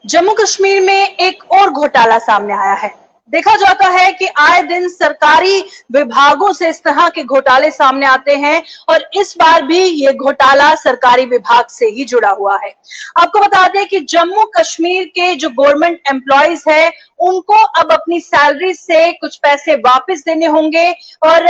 जम्मू कश्मीर में एक और घोटाला सामने आया है। देखा जाता है कि आए दिन सरकारी विभागों से इस तरह के घोटाले सामने आते हैं और इस बार भी ये घोटाला सरकारी विभाग से ही जुड़ा हुआ है। आपको बता दें कि जम्मू कश्मीर के जो गवर्नमेंट एम्प्लॉयज है उनको अब अपनी सैलरी से कुछ पैसे वापस देने होंगे और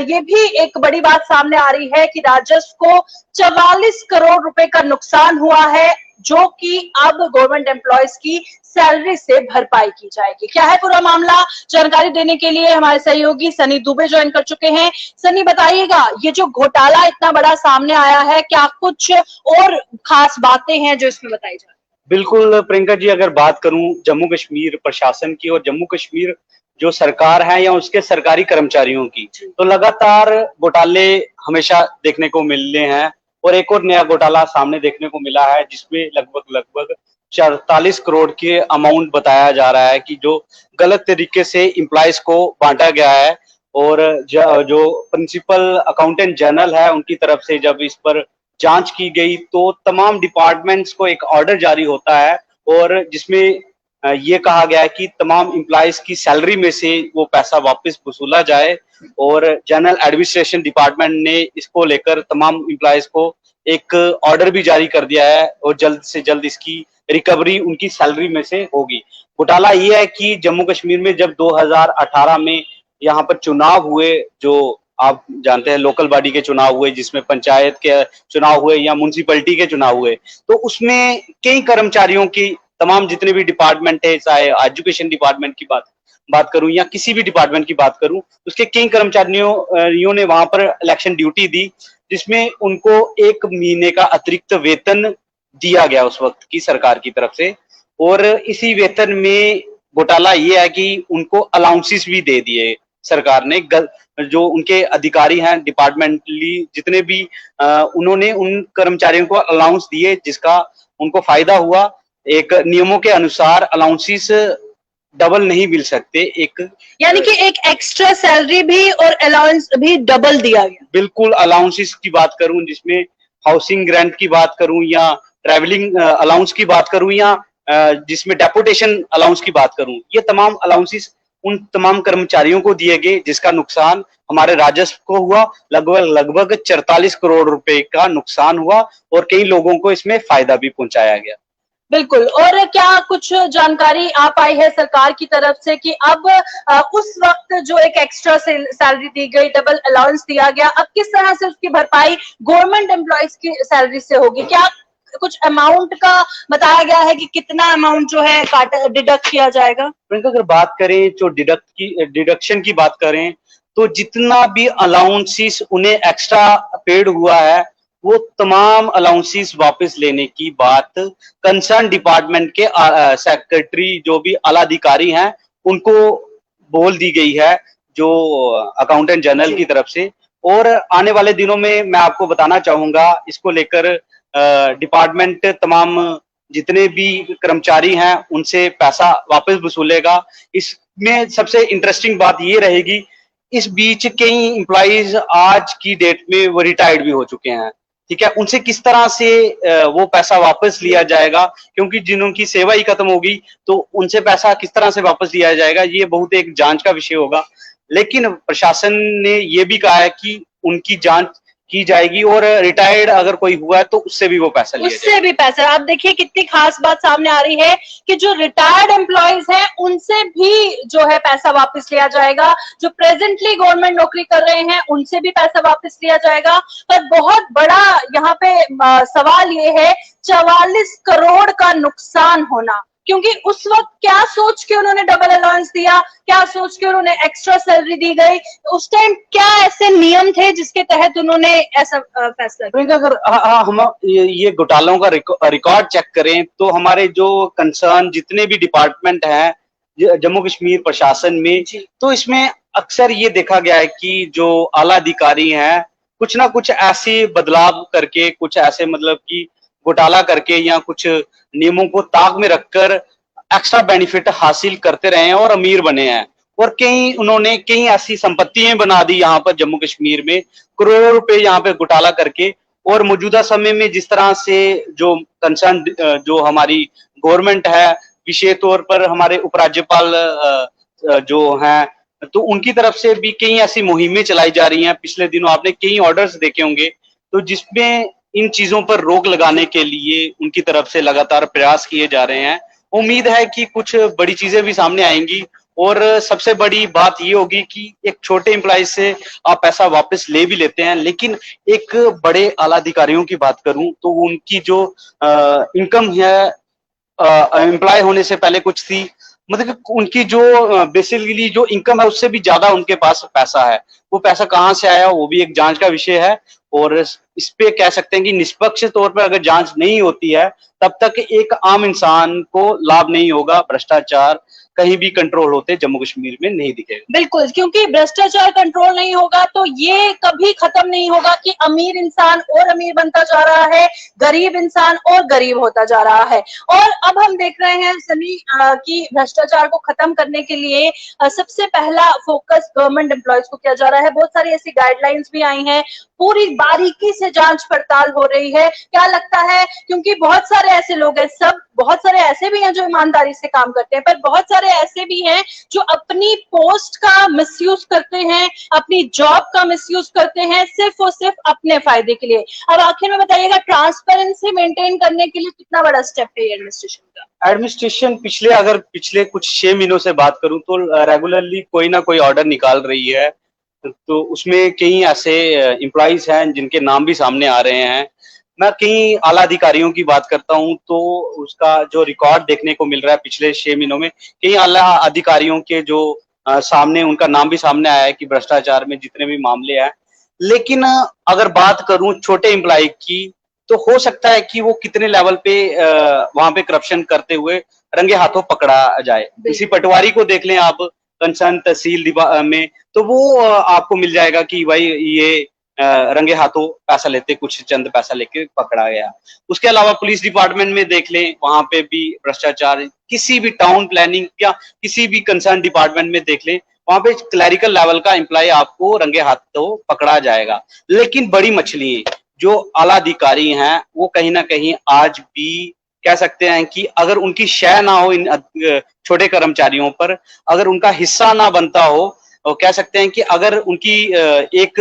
ये भी एक बड़ी बात सामने आ रही है कि राजस्व को 44 करोड़ रुपए का नुकसान हुआ है, जो कि अब गवर्नमेंट एम्प्लॉयज की सैलरी से भरपाई की जाएगी। क्या है पूरा मामला, जानकारी देने के लिए हमारे सहयोगी सनी दुबे ज्वाइन कर चुके हैं। सनी, बताइएगा, ये जो घोटाला इतना बड़ा सामने आया है, क्या कुछ और खास बातें हैं जो इसमें बताई जाए? बिल्कुल प्रियंका जी, अगर बात करूं जम्मू कश्मीर प्रशासन की और जम्मू कश्मीर जो सरकार है या उसके सरकारी कर्मचारियों की, तो लगातार घोटाले हमेशा देखने को मिल रहे हैं और एक और नया घोटाला सामने देखने को मिला है जिसमें लगभग 44 करोड़ के अमाउंट बताया जा रहा है कि जो गलत तरीके से एम्प्लॉयज को बांटा गया है। और जो प्रिंसिपल अकाउंटेंट जनरल है उनकी तरफ से जब इस पर जांच की गई तो तमाम डिपार्टमेंट्स को एक ऑर्डर जारी होता है और जिसमें ये कहा गया है कि तमाम एम्प्लॉयज की सैलरी में से वो पैसा वापस वसूला जाए। और जनरल एडमिनिस्ट्रेशन डिपार्टमेंट ने इसको लेकर तमाम एम्प्लॉयज को एक ऑर्डर भी जारी कर दिया है और जल्द से जल्द इसकी रिकवरी उनकी सैलरी में से होगी। घोटाला ये है कि जम्मू कश्मीर में जब 2018 में यहाँ पर चुनाव हुए, जो आप जानते हैं लोकल बॉडी के चुनाव हुए, जिसमें पंचायत के चुनाव हुए या म्युनिसिपैलिटी के चुनाव हुए, तो उसमें कई कर्मचारियों की तमाम जितने भी डिपार्टमेंट है, चाहे एजुकेशन डिपार्टमेंट की बात करूं या किसी भी डिपार्टमेंट की बात करूं, उसके कई कर्मचारियों ने वहां पर इलेक्शन ड्यूटी दी, जिसमें उनको 1 महीने का अतिरिक्त वेतन दिया गया उस वक्त की सरकार की तरफ से। और इसी वेतन में घोटाला ये है कि उनको अलाउंसेस भी दे दिए सरकार ने। जो उनके अधिकारी हैं डिपार्टमेंटली जितने भी उन्होंने उन कर्मचारियों को अलाउंस दिए जिसका उनको फायदा हुआ। एक नियमों के अनुसार अलाउंसेस डबल नहीं मिल सकते, यानी कि एक एक्स्ट्रा सैलरी भी और अलाउंस भी डबल दिया गया। बिल्कुल, अलाउंसेस की बात करूं जिसमें हाउसिंग रेंट की बात करूं या ट्रैवलिंग अलाउंस की बात करूं या जिसमें डेपुटेशन अलाउंस की बात करूं, ये तमाम अलाउंसेस उन तमाम कर्मचारियों को दिए गए जिसका नुकसान हमारे राजस्व को हुआ। लगभग 44 करोड़ रुपए का नुकसान हुआ और कई लोगों को इसमें फायदा भी पहुंचाया गया। बिल्कुल। और क्या कुछ जानकारी आ पाई है सरकार की तरफ से कि अब उस वक्त जो एक एक्स्ट्रा सैलरी दी गई, डबल अलाउंस दिया गया, अब किस तरह से उसकी भरपाई गवर्नमेंट एम्प्लॉयज की सैलरी से होगी? क्या कुछ अमाउंट का बताया गया है कि कितना अमाउंट जो है डिडक्ट किया जाएगा? अगर बात करें जो डिडक्शन की बात करें तो जितना भी अलाउंसेस उन्हें एक्स्ट्रा पेड हुआ है वो तमाम अलाउंसेस वापस लेने की बात कंसर्न डिपार्टमेंट के सेक्रेटरी जो भी आला अधिकारी हैं उनको बोल दी गई है, जो अकाउंटेंट जनरल की तरफ से। और आने वाले दिनों में मैं आपको बताना चाहूंगा इसको लेकर डिपार्टमेंट तमाम जितने भी कर्मचारी हैं उनसे पैसा वापस वसूलेगा। इसमें सबसे इंटरेस्टिंग बात ये रहेगी, इस बीच कई एम्प्लॉइज आज की डेट में वो रिटायर्ड भी हो चुके हैं, ठीक है, उनसे किस तरह से वो पैसा वापस लिया जाएगा, क्योंकि जिनकी सेवा ही खत्म होगी तो उनसे पैसा किस तरह से वापस लिया जाएगा, ये बहुत एक जांच का विषय होगा। लेकिन प्रशासन ने ये भी कहा है कि उनकी जांच की जाएगी और रिटायर्ड अगर कोई हुआ है तो उससे भी वो पैसा लिया उससे भी पैसा। आप देखिए कितनी खास बात सामने आ रही है कि जो रिटायर्ड एम्प्लॉयज हैं उनसे भी जो है पैसा वापस लिया जाएगा, जो प्रेजेंटली गवर्नमेंट नौकरी कर रहे हैं उनसे भी पैसा वापस लिया जाएगा। पर बहुत बड़ा यहाँ पे सवाल ये है 44 करोड़ का नुकसान होना, क्योंकि उस वक्त क्या सोच के उन्होंने डबल अलाउंस दिया, क्या सोच के उन्होंने एक्स्ट्रा सैलरी दी गई, उस टाइम क्या ऐसे नियम थे जिसके तहत उन्होंने ऐसा फैसला किया? अगर हम ये घोटालों का रिकॉर्ड चेक करें तो हमारे जो कंसर्न जितने भी डिपार्टमेंट हैं जम्मू कश्मीर प्रशासन में, तो इसमें अक्सर ये देखा गया है कि जो आला अधिकारी हैं कुछ ना कुछ ऐसे बदलाव करके, कुछ ऐसे मतलब कि घोटाला करके या कुछ नियमों को ताक में रखकर एक्स्ट्रा बेनिफिट हासिल करते रहे हैं और अमीर बने हैं। और उन्होंने कई ऐसी संपत्तियां बना दी यहाँ पर जम्मू कश्मीर में, करोड़ों रुपए यहाँ पे घोटाला करके। और मौजूदा समय में जिस तरह से जो कंसर्न जो हमारी गवर्नमेंट है, विशेष तौर पर हमारे उपराज्यपाल जो हैं, तो उनकी तरफ से भी कई ऐसी मुहिमें चलाई जा रही हैं। पिछले दिनों आपने कई ऑर्डर्स देखे होंगे, तो जिसमें इन चीजों पर रोक लगाने के लिए उनकी तरफ से लगातार प्रयास किए जा रहे हैं। उम्मीद है कि कुछ बड़ी चीजें भी सामने आएंगी और सबसे बड़ी बात ये होगी कि एक छोटे एम्प्लॉय से आप पैसा वापस ले भी लेते हैं, लेकिन एक बड़े आला अधिकारियों की बात करूं तो उनकी जो इनकम है एम्प्लॉय होने से पहले कुछ थी, मतलब कि उनकी जो बेसिकली जो इनकम है उससे भी ज्यादा उनके पास पैसा है। वो पैसा कहाँ से आया वो भी एक जांच का विषय है और इस पे कह सकते हैं कि निष्पक्ष तौर पर अगर जांच नहीं होती है तब तक एक आम इंसान को लाभ नहीं होगा। भ्रष्टाचार कहीं भी कंट्रोल होते जम्मू कश्मीर में नहीं दिखेगा। बिल्कुल, क्योंकि भ्रष्टाचार कंट्रोल नहीं होगा तो ये कभी खत्म नहीं होगा कि अमीर इंसान और अमीर बनता जा रहा है, गरीब इंसान और गरीब होता जा रहा है। और अब हम देख रहे हैं सनी कि भ्रष्टाचार को खत्म करने के लिए सबसे पहला फोकस गवर्नमेंट एम्प्लॉयज को किया जा रहा है। बहुत सारी ऐसी गाइडलाइंस भी आई हैं, पूरी बारीकी से जांच पड़ताल हो रही है। क्या लगता है, क्योंकि बहुत सारे ऐसे लोग हैं, सब बहुत सारे ऐसे भी हैं जो ईमानदारी से काम करते हैं, पर बहुत सारे ऐसे भी हैं जो अपनी पोस्ट का मिसयूज करते हैं, अपनी जॉब का मिसयूज करते हैं सिर्फ और सिर्फ अपने फायदे के लिए। अब आखिर में बताइएगा, ट्रांसपेरेंसी मेंटेन करने के लिए कितना बड़ा स्टेप है एडमिनिस्ट्रेशन का? एडमिनिस्ट्रेशन पिछले कुछ 6 महीनों से बात करूं तो रेगुलरली कोई ना कोई ऑर्डर निकाल रही है, तो उसमें कई ऐसे एम्प्लॉइज हैं जिनके नाम भी सामने आ रहे हैं। मैं कई आला अधिकारियों की बात करता हूं तो उसका जो रिकॉर्ड देखने को मिल रहा है पिछले 6 महीनों में, कई आला अधिकारियों के जो सामने उनका नाम भी सामने आया है कि भ्रष्टाचार में जितने भी मामले हैं। लेकिन अगर बात करूं छोटे एम्प्लॉय की, तो हो सकता है कि वो कितने लेवल पे वहां पे करप्शन करते हुए रंगे हाथों पकड़ा जाए। किसी पटवारी को देख लें आप कंसर्न तहसील में, तो वो आपको मिल जाएगा कि भाई ये रंगे हाथों पैसा लेते, कुछ चंद पैसा लेके पकड़ा गया। उसके अलावा पुलिस डिपार्टमेंट में देख लें, वहां पे भी भ्रष्टाचार। किसी भी टाउन प्लानिंग या किसी भी कंसर्न डिपार्टमेंट में देख लें, वहां पे क्लैरिकल लेवल का एम्प्लॉय आपको रंगे हाथों पकड़ा जाएगा। लेकिन बड़ी मछली जो आला अधिकारी हैं वो कहीं ना कहीं आज भी कह सकते हैं कि अगर उनकी शय ना हो इन छोटे कर्मचारियों पर, अगर उनका हिस्सा ना बनता हो, तो कह सकते हैं कि अगर उनकी एक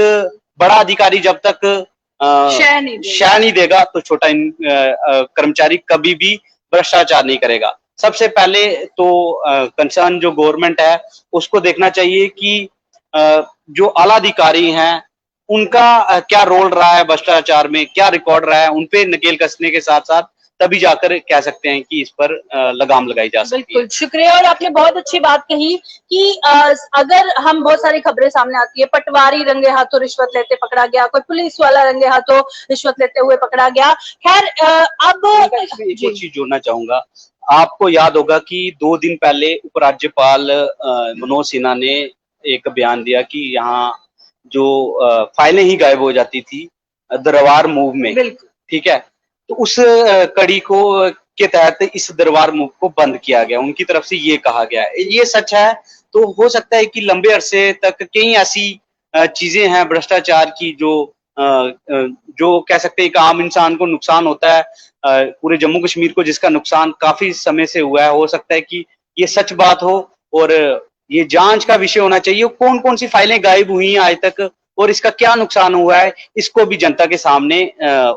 बड़ा अधिकारी जब तक शय नहीं देगा तो छोटा कर्मचारी कभी भी भ्रष्टाचार नहीं करेगा। सबसे पहले तो कंसर्न जो गवर्नमेंट है उसको देखना चाहिए कि जो आला अधिकारी हैं उनका क्या रोल रहा है भ्रष्टाचार में, क्या रिकॉर्ड रहा है, उनपे नकेल कसने के साथ साथ तभी जाकर कह सकते हैं कि इस पर लगाम लगाई जा सकती है। बिल्कुल, शुक्रिया। और आपने बहुत अच्छी बात कही कि अगर हम बहुत सारी खबरें सामने आती है, पटवारी रंगे हाथों रिश्वत लेते पकड़ा गया, कोई पुलिस वाला रंगे हाथों रिश्वत लेते हुए पकड़ा गया। खैर अब एक और चीज जोड़ना चाहूंगा, आपको याद होगा कि 2 दिन पहले उपराज्यपाल मनोज सिन्हा ने एक बयान दिया कि यहाँ जो फाइलें ही गायब हो जाती थी दरबार मूव में, ठीक है, तो उस कड़ी को के तहत इस दरबार मूव को बंद किया गया। उनकी तरफ से ये कहा गया है, ये सच है। तो हो सकता है कि लंबे अरसे तक कई ऐसी चीजें हैं भ्रष्टाचार की जो कह सकते हैं कि आम इंसान को नुकसान होता है, पूरे जम्मू कश्मीर को जिसका नुकसान काफी समय से हुआ है। हो सकता है कि ये सच बात हो और ये जांच का विषय होना चाहिए। कौन कौन सी फाइलें गायब हुई हैं आज तक और इसका क्या नुकसान हुआ है, इसको भी जनता के सामने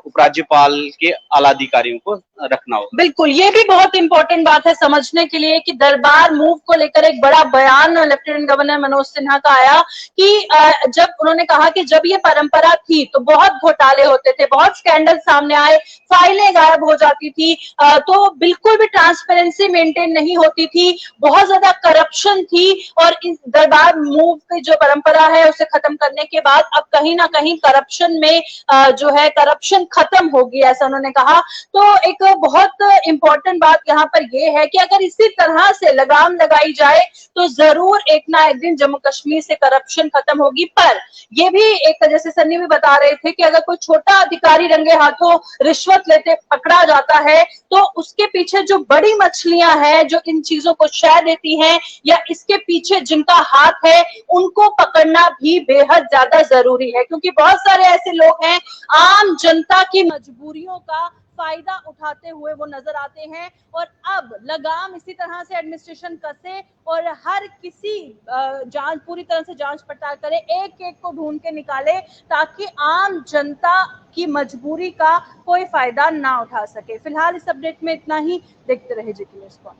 उपराज्यपाल के आला अधिकारियों को रखना होगा। बिल्कुल, ये भी बहुत इंपॉर्टेंट बात है समझने के लिए कि दरबार मूव को लेकर एक बड़ा बयान लेफ्टिनेंट गवर्नर मनोज सिन्हा का आया कि जब उन्होंने कहा कि जब ये परंपरा थी तो बहुत घोटाले होते थे, बहुत स्कैंडल सामने आए, फाइलें गायब हो जाती थी, तो बिल्कुल भी ट्रांसपेरेंसी मेंटेन नहीं होती थी, बहुत ज्यादा करप्शन थी। और इस दरबार मूव की जो परंपरा है उसे खत्म करने के बाद अब कहीं ना कहीं करप्शन में जो है करप्शन खत्म होगी, ऐसा उन्होंने कहा। तो एक बहुत इंपॉर्टेंट बात यहाँ पर यह है कि अगर इसी तरह से लगाम लगाई जाए तो जरूर एक ना एक दिन जम्मू कश्मीर से करप्शन खत्म होगी। पर ये भी एक, जैसे सन्नी भी बता रहे थे कि अगर कोई छोटा अधिकारी रंगे हाथों रिश्वत लेते पकड़ा जाता है तो उसके पीछे जो बड़ी मछलियां हैं जो इन चीजों को शय देती हैं या इसके पीछे जिनका हाथ है उनको पकड़ना भी बेहद ज्यादा जरूरी है, क्योंकि बहुत सारे ऐसे लोग हैं आम जनता की मजबूरियों का फायदा उठाते हुए वो नजर आते हैं। और अब लगाम इसी तरह से एडमिनिस्ट्रेशन कसे और हर किसी जांच पूरी तरह से जांच पड़ताल करे, एक एक को ढूंढ के निकाले, ताकि आम जनता की मजबूरी का कोई फायदा ना उठा सके। फिलहाल इस अपडेट में इतना ही। देखते रहे जीके न्यूज़ को।